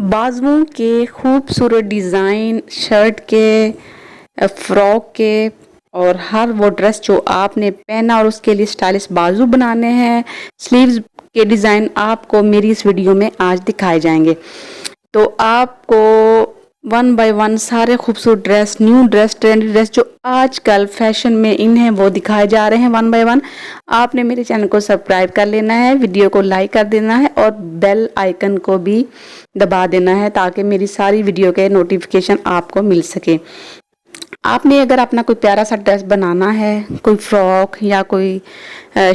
बाजुओं के खूबसूरत design, shirt के, फ्रॉक के और हर वो ड्रेस जो आपने पहना और उसके लिए स्टाइलिश बाजू बनाने हैं, स्लीव्स के डिज़ाइन आपको मेरी इस वीडियो में आज दिखाए जाएंगे। तो आपको वन बाय वन सारे खूबसूरत dress, new dress, trendy dress जो आजकल फैशन में इन है वो दिखाए जा रहे हैं वन बाय वन। आपने मेरे चैनल को सब्सक्राइब कर लेना है, वीडियो को लाइक कर देना है और बेल आइकन को भी दबा देना है ताकि मेरी सारी वीडियो के नोटिफिकेशन आपको मिल सके। आपने अगर अपना कोई प्यारा सा ड्रेस बनाना है, कोई फ्रॉक या कोई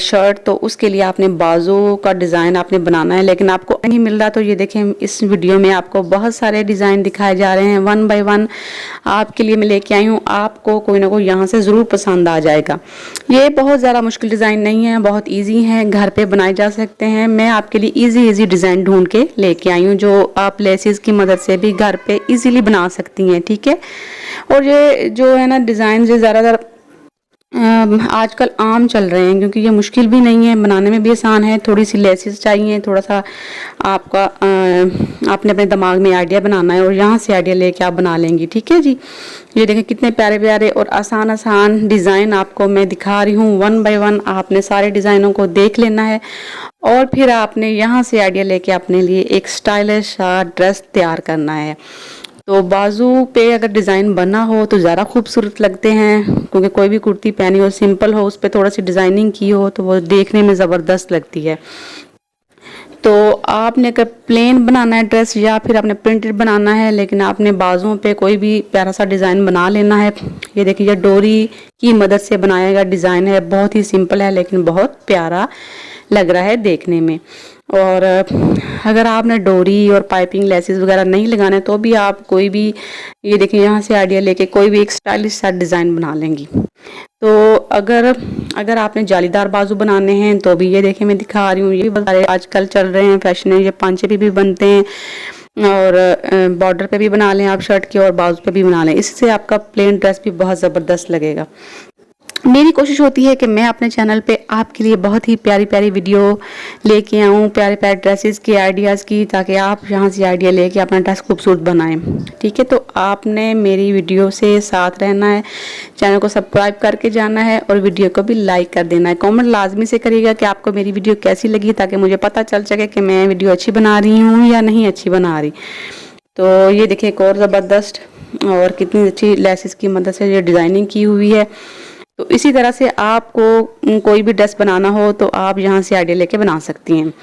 शर्ट, तो उसके लिए आपने बाजू का डिज़ाइन आपने बनाना है लेकिन आपको नहीं मिल रहा, तो ये देखें इस वीडियो में आपको बहुत सारे डिज़ाइन दिखाए जा रहे हैं वन बाय वन आपके लिए मैं लेके आई हूँ। आपको कोई ना कोई यहाँ से ज़रूर पसंद आ जाएगा। ये बहुत ज़्यादा मुश्किल डिज़ाइन नहीं है, बहुत ईजी है, घर पे बनाए जा सकते हैं। मैं आपके लिए ईजी डिज़ाइन ढूंढ के लेके आई हूँ जो आप लेसेस की मदद से भी घर पे ईजीली बना सकती हैं, ठीक है। और ये जो है ना डिज़ाइन जो ज़्यादातर आजकल आम चल रहे हैं क्योंकि ये मुश्किल भी नहीं है, बनाने में भी आसान है। थोड़ी सी लेसेस चाहिए, थोड़ा सा आपका आपने अपने दिमाग में आइडिया बनाना है और यहाँ से आइडिया लेके आप बना लेंगी, ठीक है जी। ये देखें कितने प्यारे प्यारे और आसान आसान डिज़ाइन आपको मैं दिखा रही हूँ वन बाय वन। आपने सारे डिज़ाइनों को देख लेना है और फिर आपने यहाँ से आइडिया लेके अपने लिए एक स्टाइलिश सा ड्रेस तैयार करना है। तो बाजू पे अगर डिज़ाइन बना हो तो ज़्यादा खूबसूरत लगते हैं क्योंकि कोई भी कुर्ती पहनी हो, सिंपल हो, उस पर थोड़ा सी डिज़ाइनिंग की हो तो वो देखने में ज़बरदस्त लगती है। तो आपने अगर प्लेन बनाना है ड्रेस या फिर आपने प्रिंटेड बनाना है, लेकिन आपने बाजुओं पे कोई भी प्यारा सा डिज़ाइन बना लेना है। ये देखिए डोरी की मदद से बनाया गया डिज़ाइन है, बहुत ही सिंपल है लेकिन बहुत प्यारा लग रहा है देखने में। और अगर आपने डोरी और पाइपिंग लेसेस वगैरह नहीं लगाने तो भी आप कोई भी, ये देखिए यहाँ से आइडिया लेके कोई भी एक स्टाइलिश सा डिज़ाइन बना लेंगी। तो अगर आपने जालीदार बाजू बनाने हैं तो भी ये देखिए मैं दिखा रही हूँ, ये भी आजकल चल रहे हैं फैशन है। ये पांचे पे भी बनते हैं और बॉर्डर पे भी बना लें आप शर्ट के और बाजू पे भी बना लें, इससे आपका प्लेन ड्रेस भी बहुत ज़बरदस्त लगेगा। मेरी कोशिश होती है कि मैं अपने चैनल पे आपके लिए बहुत ही प्यारी प्यारी वीडियो लेके आऊँ, प्यारे प्यारे ड्रेसेस की आइडियाज़ की, ताकि आप यहाँ से आइडिया लेके अपना ड्रेस खूबसूरत बनाएं, ठीक है। तो आपने मेरी वीडियो से साथ रहना है, चैनल को सब्सक्राइब करके जाना है और वीडियो को भी लाइक कर देना है। कमेंट लाजमी से करिएगा कि आपको मेरी वीडियो कैसी लगी ताकि मुझे पता चल सके कि मैं वीडियो अच्छी बना रही हूँ या नहीं अच्छी बना रही। तो ये देखिए एक और ज़बरदस्त और कितनी अच्छी लेसेस की मदद से ये डिज़ाइनिंग की हुई है। तो इसी तरह से आपको कोई भी ड्रेस बनाना हो तो आप यहाँ से आइडिया लेके बना सकती हैं।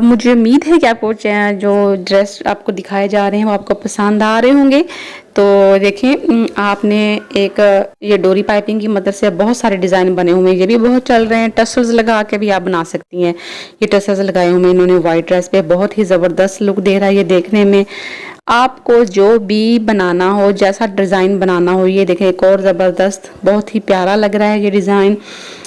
मुझे उम्मीद है कि आपको जो ड्रेस आपको दिखाए जा रहे हैं वो आपको पसंद आ रहे होंगे। तो देखें आपने एक ये डोरी पाइपिंग की मदद से बहुत सारे डिज़ाइन बने हुए हैं, ये भी बहुत चल रहे हैं। टसल्स लगा के भी आप बना सकती हैं। ये टसल्स लगाए हुए इन्होंने वाइट ड्रेस पे, बहुत ही ज़बरदस्त लुक दे रहा है ये देखने में। आपको जो भी बनाना हो, जैसा डिज़ाइन बनाना हो, ये देखें एक और ज़बरदस्त बहुत ही प्यारा लग रहा है ये डिज़ाइन।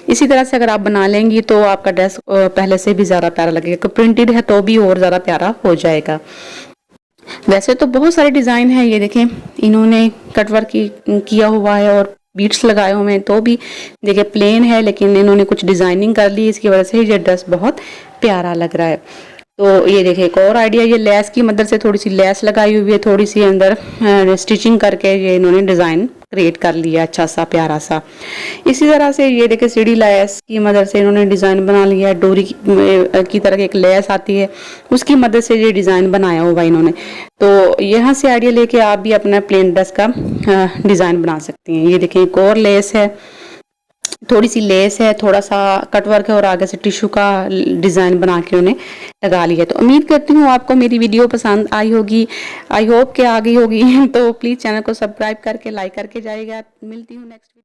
इसी तरह से अगर आप बना लेंगी तो आपका ड्रेस पहले से भी ज़्यादा प्यारा लगेगा। प्रिंटेड है तो भी और ज़्यादा प्यारा हो जाएगा। वैसे तो बहुत सारे डिज़ाइन हैं, ये देखें इन्होंने कटवर्क किया हुआ है और बीट्स लगाए हुए हैं, तो भी देखिए प्लेन है लेकिन इन्होंने कुछ डिज़ाइनिंग कर ली, इसकी वजह से ये ड्रेस बहुत प्यारा लग रहा है। तो ये देखिए एक और आइडिया, ये लेस की मदद से थोड़ी सी लेस लगाई हुई है, थोड़ी सी अंदर स्टिचिंग करके ये इन्होंने डिज़ाइन क्रिएट कर लिया अच्छा सा प्यारा सा। इसी तरह से ये देखिए सीढ़ी लेस की मदद से इन्होंने डिज़ाइन बना लिया है। डोरी की तरह एक लेस आती है उसकी मदद से ये डिज़ाइन बनाया हुआ इन्होंने। तो यहाँ से आइडिया लेके आप भी अपना प्लेन ड्रेस का डिज़ाइन बना सकती हैं। ये देखिए एक और लेस है, थोड़ी सी लेस है, थोड़ा सा कटवर्क है और आगे से टिश्यू का डिज़ाइन बना के उन्हें लगा लिया। तो उम्मीद करती हूँ आपको मेरी वीडियो पसंद आई होगी, आई होप कि आ गई होगी। तो प्लीज़ चैनल को सब्सक्राइब करके लाइक करके जाइएगा। मिलती हूँ नेक्स्ट